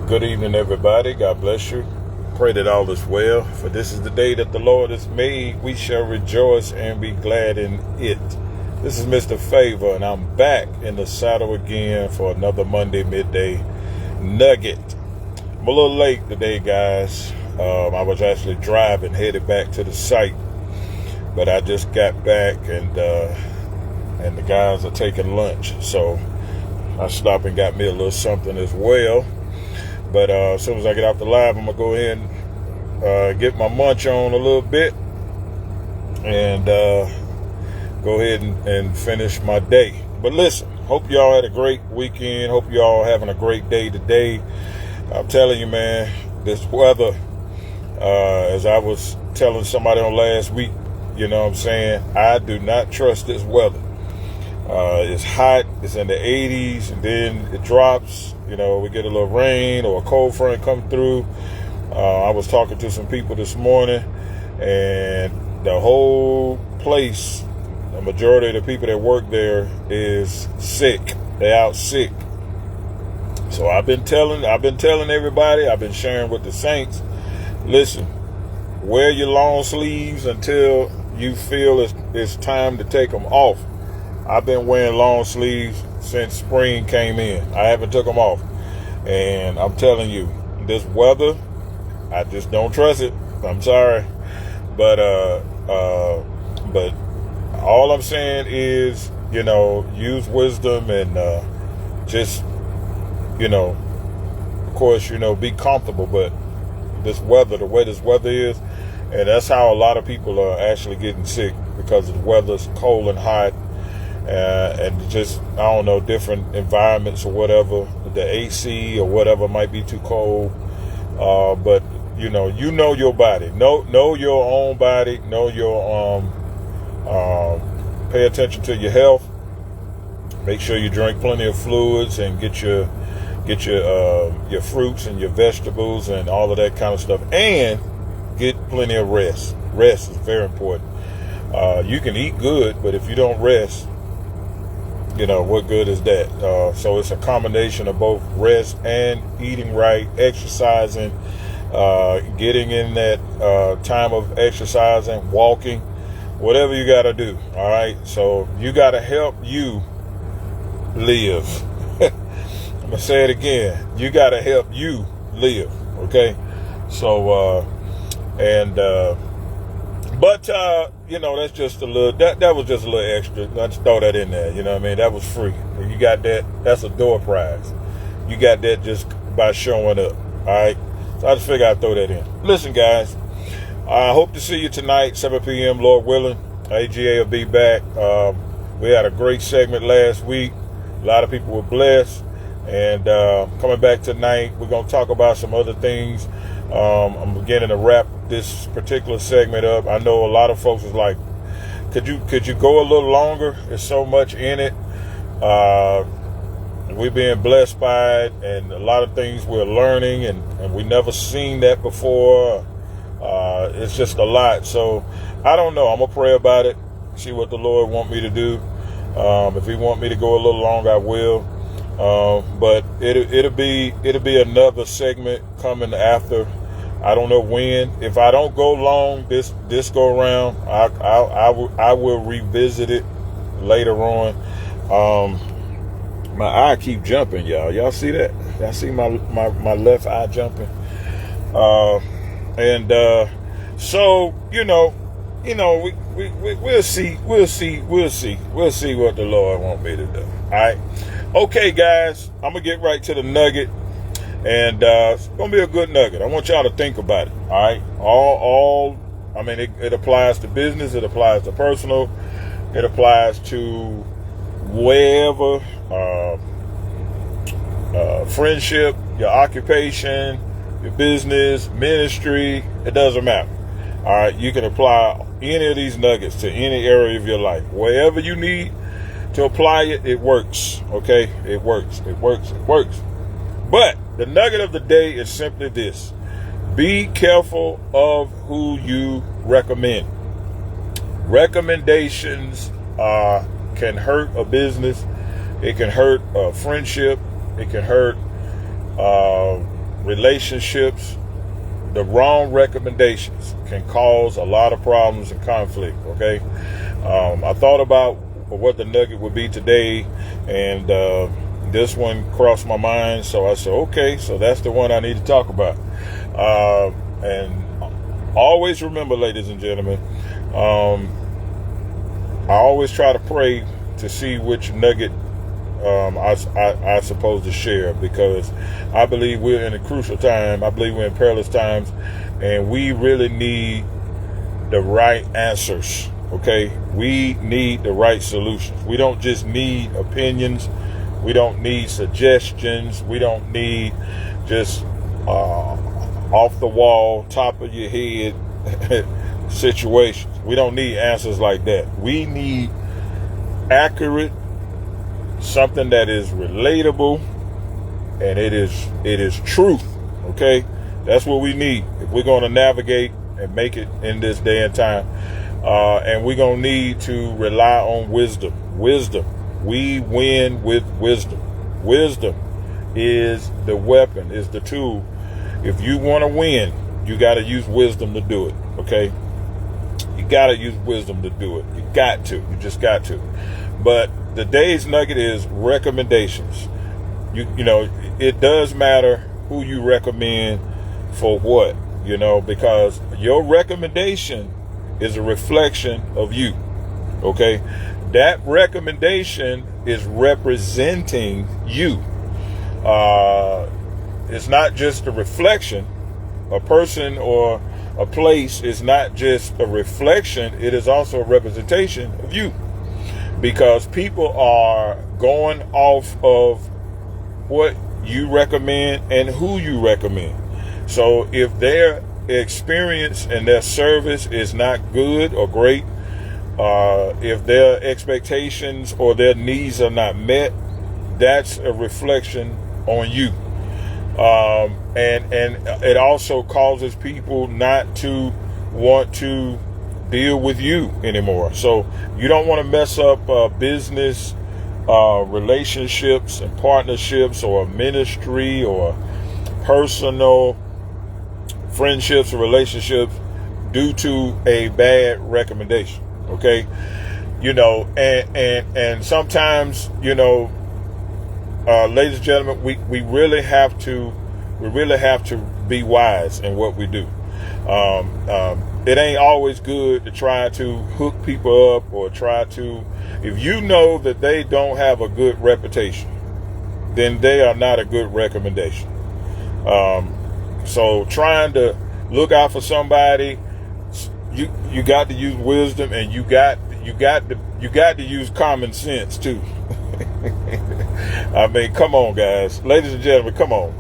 Good evening, everybody. God bless you. Pray that all is well. For this is the day that the Lord has made. We shall rejoice and be glad in it. This is Mr. Favor, and I'm back in the saddle again for another Monday Midday Nugget. I'm a little late today, guys. I was actually driving, headed back to the site, but I just got back, and the guys are taking lunch, so I stopped and got me a little something as well. But as soon as I get off the live, I'm going to go ahead and get my munch on a little bit and go ahead and finish my day. But listen, hope y'all had a great weekend. Hope y'all having a great day today. I'm telling you, man, this weather, as I was telling somebody on last week, you know what I'm saying, I do not trust this weather. It's hot, it's in the 80s, and then it drops. You know, we get a little rain or a cold front come through. I was talking to some people this morning, and the whole place, the majority of the people that work there is sick. They're out sick. So I've been telling everybody, I've been sharing with the saints, listen, wear your long sleeves until you feel it's time to take them off. I've been wearing long sleeves since spring came in. I haven't took them off. And I'm telling you, this weather, I just don't trust it. I'm sorry. But all I'm saying is, you know, use wisdom and just, you know, of course, you know, be comfortable. But this weather, the way this weather is, and that's how a lot of people are actually getting sick, because the weather's cold and hot. And just, I don't know, different environments or whatever, the AC or whatever might be too cold. But you know your body, know your own body, know your pay attention to your health. Make sure you drink plenty of fluids and get your fruits and your vegetables and all of that kind of stuff, and get plenty of rest. Rest is very important. You can eat good, but if you don't rest, you know, what good is that? So it's a combination of both rest and eating right, exercising, getting in that time of exercising, walking, whatever you got to do. All right. So you got to help you live. I'm going to say it again. You got to help you live. Okay. So, but you know, that's just a little, that was just a little extra. I just throw that in there, you know what I mean? That was free. You got that, that's a door prize. You got that just by showing up, all right? So I just figured I'd throw that in. Listen, guys, I hope to see you tonight, 7 p.m., Lord willing. AGA will be back. We had a great segment last week. A lot of people were blessed. And coming back tonight, we're going to talk about some other things. I'm beginning to wrap this particular segment up. I know a lot of folks is like, could you go a little longer? There's so much in it. We're being blessed by it, and a lot of things we're learning, and we never seen that before. It's just a lot. So I don't know. I'm gonna pray about it, see what the Lord want me to do. If He want me to go a little longer, I will. But it'll be another segment coming after. I don't know when. If I don't go long this go around, I will revisit it later on. My eye keep jumping, y'all. Y'all see that? Y'all see my left eye jumping? So we'll see what the Lord want me to do. All right. Okay, guys, I'm gonna get right to the nugget, and it's gonna be a good nugget. I want y'all to think about it. All right, I mean, it applies to business, it applies to personal, it applies to wherever, friendship, your occupation, your business, ministry. It doesn't matter. All right, you can apply any of these nuggets to any area of your life, wherever you need to apply it. It works. Okay, it works. But the nugget of the day is simply this: be careful of who you recommend. Recommendations can hurt a business. It can hurt a friendship. It can hurt relationships, the wrong recommendations can cause a lot of problems and conflict. Okay. I thought about what the nugget would be today, and this one crossed my mind. So I said, okay, so that's the one I need to talk about. And always remember, ladies and gentlemen, I always try to pray to see which nugget I supposed to share, because I believe we're in a crucial time. I believe we're in perilous times, and we really need the right answers. Okay, we need the right solutions. We don't just need opinions. We don't need suggestions. We don't need just off the wall, top of your head situations. We don't need answers like that. We need accurate, something that is relatable, and it is truth. Okay, that's what we need if we're going to navigate and make it in this day and time. And we're going to need to rely on wisdom. We win with wisdom. Wisdom is the weapon, is the tool. If you want to win, you got to use wisdom to do it. Okay, you got to use wisdom to do it. You got to. You just got to. But the day's nugget is recommendations. You know, it does matter who you recommend for what, because your recommendation is a reflection of you. Okay, that recommendation is representing you. It's not just a reflection. A person or a place is not just a reflection, it is also a representation of you. Because people are going off of what you recommend and who you recommend. So if their experience and their service is not good or great, if their expectations or their needs are not met, that's a reflection on you. And it also causes people not to want to deal with you anymore. So you don't want to mess up business relationships and partnerships, or ministry, or personal friendships or relationships due to a bad recommendation. Okay, and sometimes, ladies and gentlemen, we really have to be wise in what we do. It ain't always good to try to hook people up, or try to, if you know that they don't have a good reputation, then they are not a good recommendation. So trying to look out for somebody, you got to use wisdom, and you got to use common sense too. I mean, come on, guys, ladies and gentlemen, come on.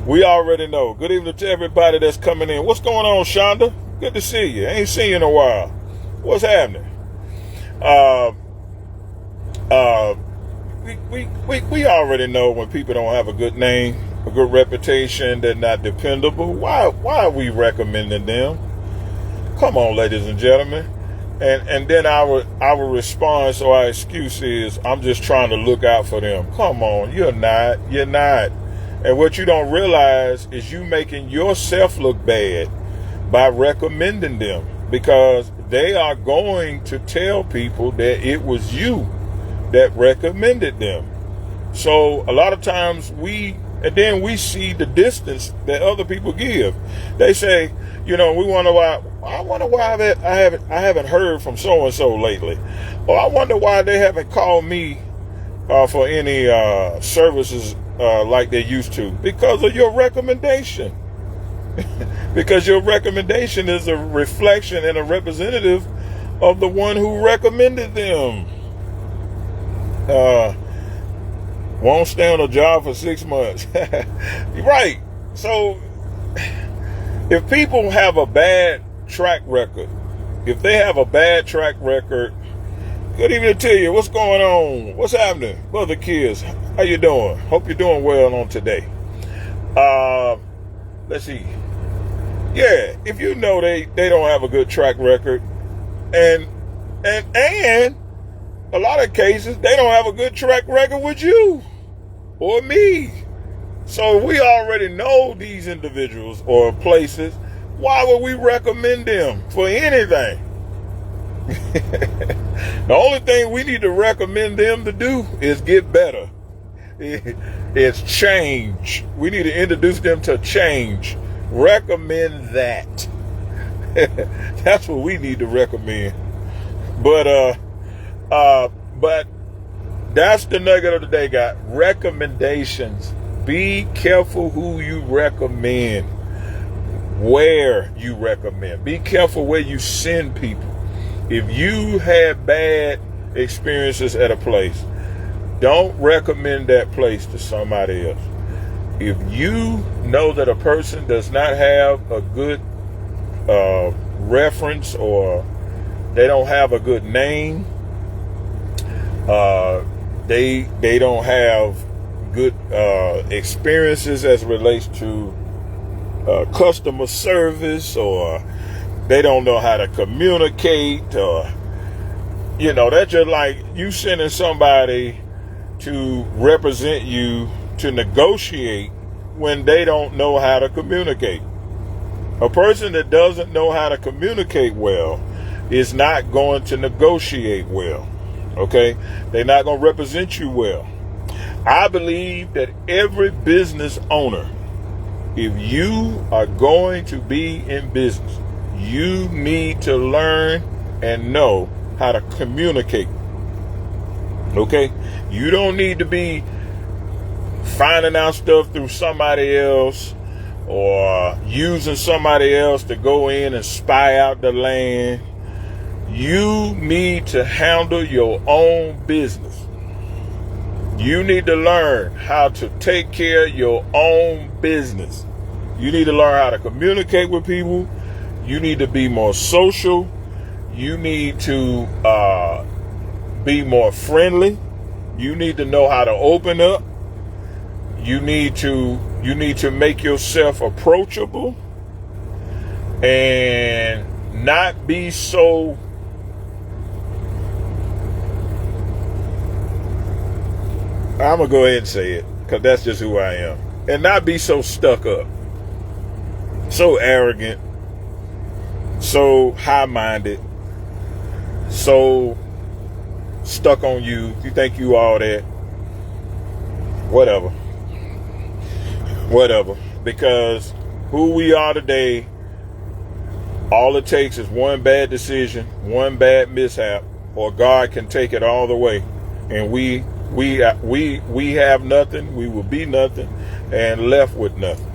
We already know. Good evening to everybody that's coming in. What's going on, Shonda? Good to see you. Ain't seen you in a while. What's happening? We already know when people don't have a good name, a good reputation, they're not dependable. Why are we recommending them? Come on, ladies and gentlemen. And then our response or our excuse is, I'm just trying to look out for them. Come on, you're not. And what you don't realize is you making yourself look bad by recommending them, because they are going to tell people that it was you that recommended them. So a lot of times we see the distance that other people give. They say, we wonder why. I wonder why that I haven't heard from so and so lately, or I wonder why they haven't called me for any services like they used to, because of your recommendation. Because your recommendation is a reflection and a representative of the one who recommended them. Won't stay on a job for 6 months. Right. So if people have a bad track record, good evening to you. What's going on? What's happening? Brother Kids, how you doing? Hope you're doing well on today. Let's see. Yeah, if you know they don't have a good track record, and a lot of cases they don't have a good track record with you or me. So we already know these individuals or places. Why would we recommend them for anything? The only thing we need to recommend them to do is get better. It's change. We need to introduce them to change. Recommend that. That's what we need to recommend. But that's the nugget of the day, guys. Recommendations. Be careful who you recommend, where you recommend. Be careful where you send people. If you had bad experiences at a place, don't recommend that place to somebody else. If you know that a person does not have a good reference, or they don't have a good name, they don't have good experiences as it relates to customer service, or they don't know how to communicate, or that's just like you sending somebody to represent you to negotiate when they don't know how to communicate. A person that doesn't know how to communicate well is not going to negotiate well. Okay? They're not going to represent you well. I believe that every business owner, if you are going to be in business, you need to learn and know how to communicate. Okay? You don't need to be finding out stuff through somebody else, or using somebody else to go in and spy out the land. You need to handle your own business. You need to learn how to take care of your own business. You need to learn how to communicate with people. You need to be more social. You need to be more friendly. You need to know how to open up. You need to make yourself approachable and not be so I'm going to go ahead and say it, because that's just who I am. And not be so stuck up, so arrogant, so high-minded, so stuck on you. You think you all that. Whatever. Because who we are today, all it takes is one bad decision, one bad mishap, or God can take it all the way. And we have nothing, we will be nothing, and left with nothing.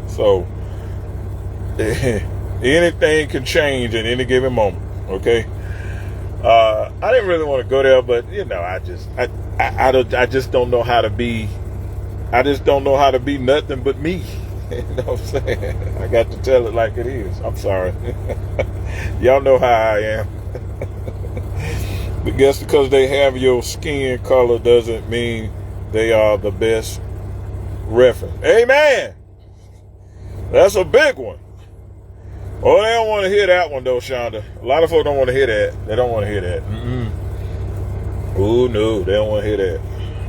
So anything can change at any given moment. Okay. I didn't really want to go there, but I just don't know how to be. I just don't know how to be nothing but me. You know what I'm saying? I got to tell it like it is. I'm sorry. Y'all know how I am. But just because they have your skin color doesn't mean they are the best reference. Amen. That's a big one. Oh, they don't want to hear that one though, Shonda. A lot of folks don't want to hear that. They don't want to hear that. Oh no, they don't want to hear that.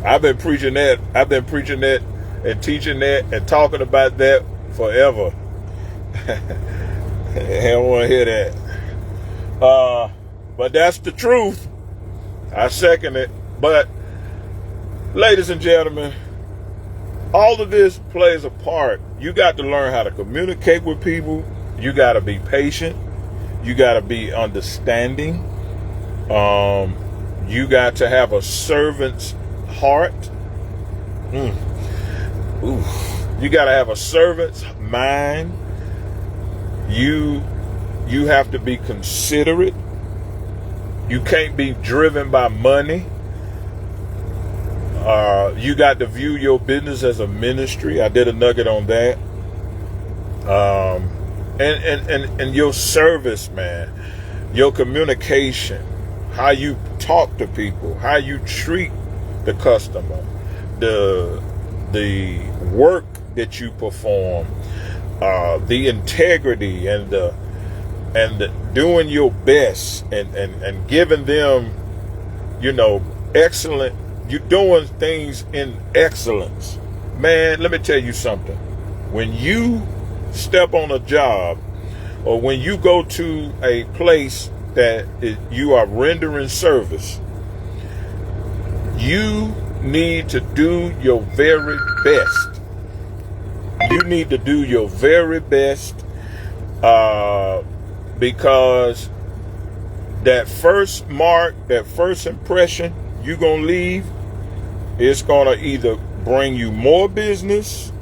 I've been preaching that and teaching that and talking about that forever. They don't want to hear that. But that's the truth. I second it. But, ladies and gentlemen, all of this plays a part. You got to learn how to communicate with people. You got to be patient. You got to be understanding. You got to have a servant's heart. You got to have a servant's mind. You have to be considerate. You can't be driven by money. You got to view your business as a ministry. I did a nugget on that. And your service, man, your communication, how you talk to people, how you treat the customer, the work that you perform, the integrity and the doing your best and giving them, excellent. You're doing things in excellence. Man, let me tell you something. When you step on a job, or when you go to a place that you are rendering service, you need to do your very best. You need to do your very best, because that first mark, that first impression you're going to leave, it's going to either bring you more business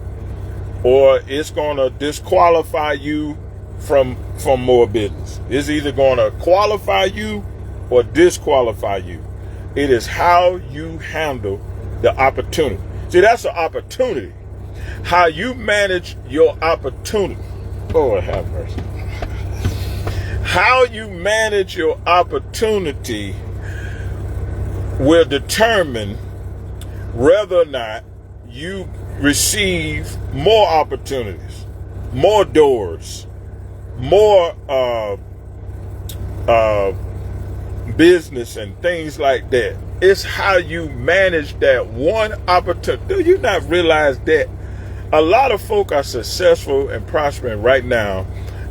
or it's going to disqualify you from more business. It's either going to qualify you or disqualify you. It is how you handle the opportunity. See, that's an opportunity. How you manage your opportunity. Lord have mercy. How you manage your opportunity will determine whether or not you receive more opportunities, more doors, more business and things like that. It's how you manage that one opportunity. Do you not realize that a lot of folk are successful and prospering right now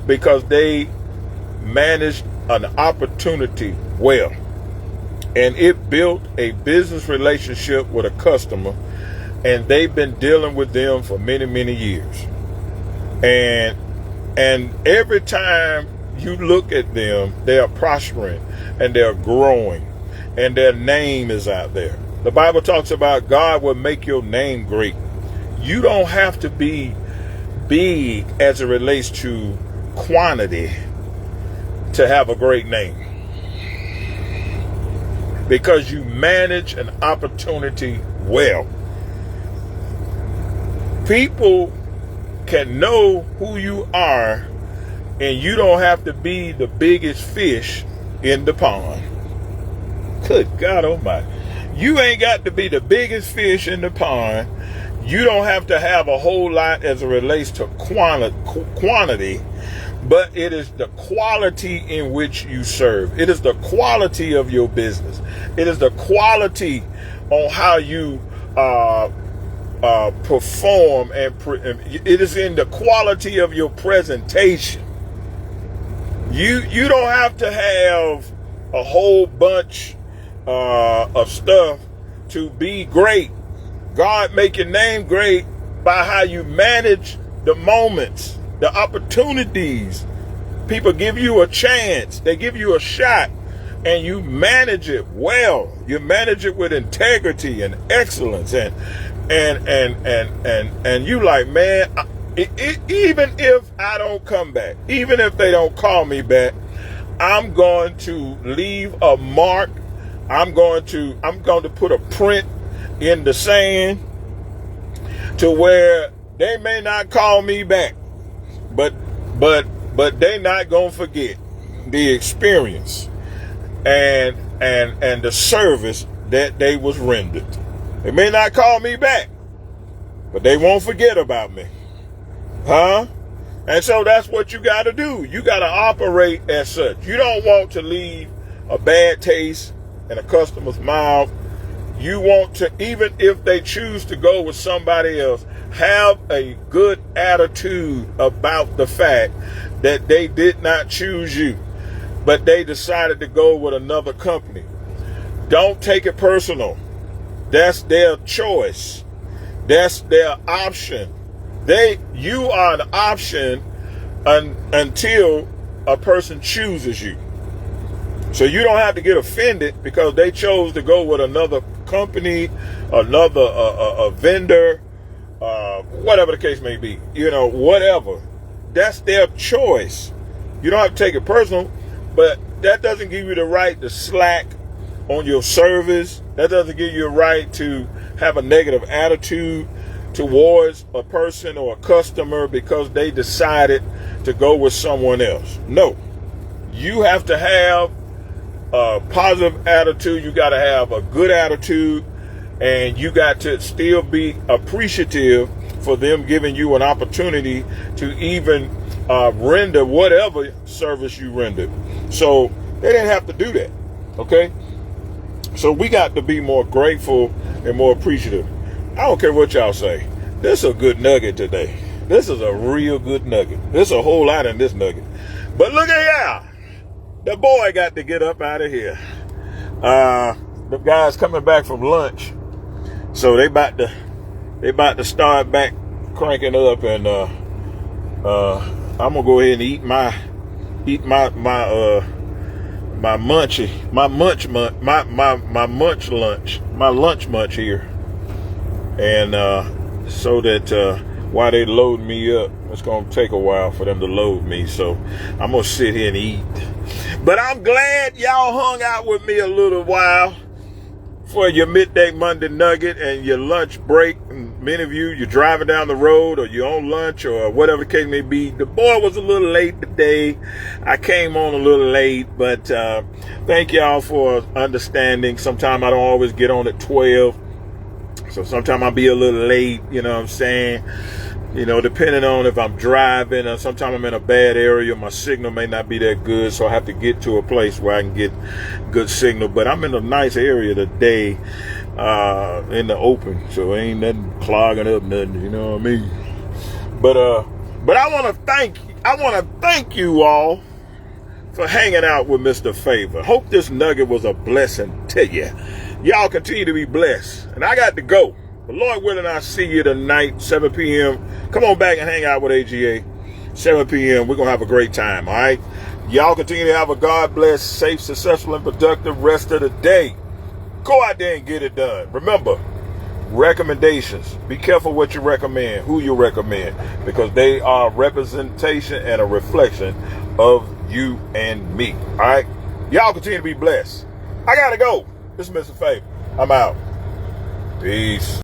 because they managed an opportunity well, and it built a business relationship with a customer, and they've been dealing with them for many, many years. And every time you look at them, they are prospering and they're growing and their name is out there. The Bible talks about God will make your name great. You don't have to be big as it relates to quantity to have a great name, because you manage an opportunity well. People can know who you are, and you don't have to be the biggest fish in the pond. Good God Almighty. You ain't got to be the biggest fish in the pond. You don't have to have a whole lot as it relates to quantity, but it is the quality in which you serve. It is the quality of your business. It is the quality on how you perform, and it is in the quality of your presentation. You don't have to have a whole bunch of stuff to be great. God make your name great by how you manage the moments, the opportunities. People give you a chance, they give you a shot, and you manage it well. You manage it with integrity and excellence, and you like, man, even if I don't come back, even if they don't call me back, I'm going to leave a mark. I'm going to put a print in the sand to where they may not call me back, but they not gonna forget the experience and the service that they was rendered. They may not call me back, but they won't forget about me. Huh? And so that's what you got to do. You got to operate as such. You don't want to leave a bad taste in a customer's mouth. You want to, even if they choose to go with somebody else, have a good attitude about the fact that they did not choose you, but they decided to go with another company. Don't take it personal. That's their choice. That's their option. You are an option until a person chooses you. So you don't have to get offended because they chose to go with another company, another a vendor, whatever the case may be. Whatever. That's their choice. You don't have to take it personal, but that doesn't give you the right to slack on your service. That doesn't give you a right to have a negative attitude towards a person or a customer because they decided to go with someone else. No. You have to have a positive attitude. You got to have a good attitude, and you got to still be appreciative for them giving you an opportunity to even render whatever service you rendered. So they didn't have to do that. Okay? So we got to be more grateful and more appreciative. I don't care what y'all say. This is a good nugget today. This is a real good nugget. There's a whole lot in this nugget. But look at here. The boy got to get up out of here. The guys coming back from lunch. So they about to start back cranking up, and I'm gonna go ahead and eat my lunch munch here, and so that while they load me up, it's gonna take a while for them to load me, so I'm gonna sit here and eat. But I'm glad y'all hung out with me a little while for your midday Monday nugget and your lunch break. And many of you're driving down the road, or you're on lunch, or whatever the case may be. The boy was a little late today. I came on a little late, but thank y'all for understanding. Sometimes I don't always get on at 12, so sometimes I'll be a little late, you know what I'm saying? You know, depending on if I'm driving, or sometimes I'm in a bad area, my signal may not be that good, so I have to get to a place where I can get good signal. But I'm in a nice area today, in the open, so ain't nothing clogging up nothing, you know what I mean? But I want to thank you all for hanging out with Mr. Favor. Hope this nugget was a blessing to you. Y'all continue to be blessed, and I got to go. But Lord willing, I'll see you tonight, 7 p.m. Come on back and hang out with AGA. 7 p.m. We're going to have a great time, all right? Y'all continue to have a God-bless, safe, successful, and productive rest of the day. Go out there and get it done. Remember, recommendations. Be careful what you recommend, who you recommend, because they are a representation and a reflection of you and me, all right? Y'all continue to be blessed. I got to go. This is Mr. Favor. I'm out. Peace.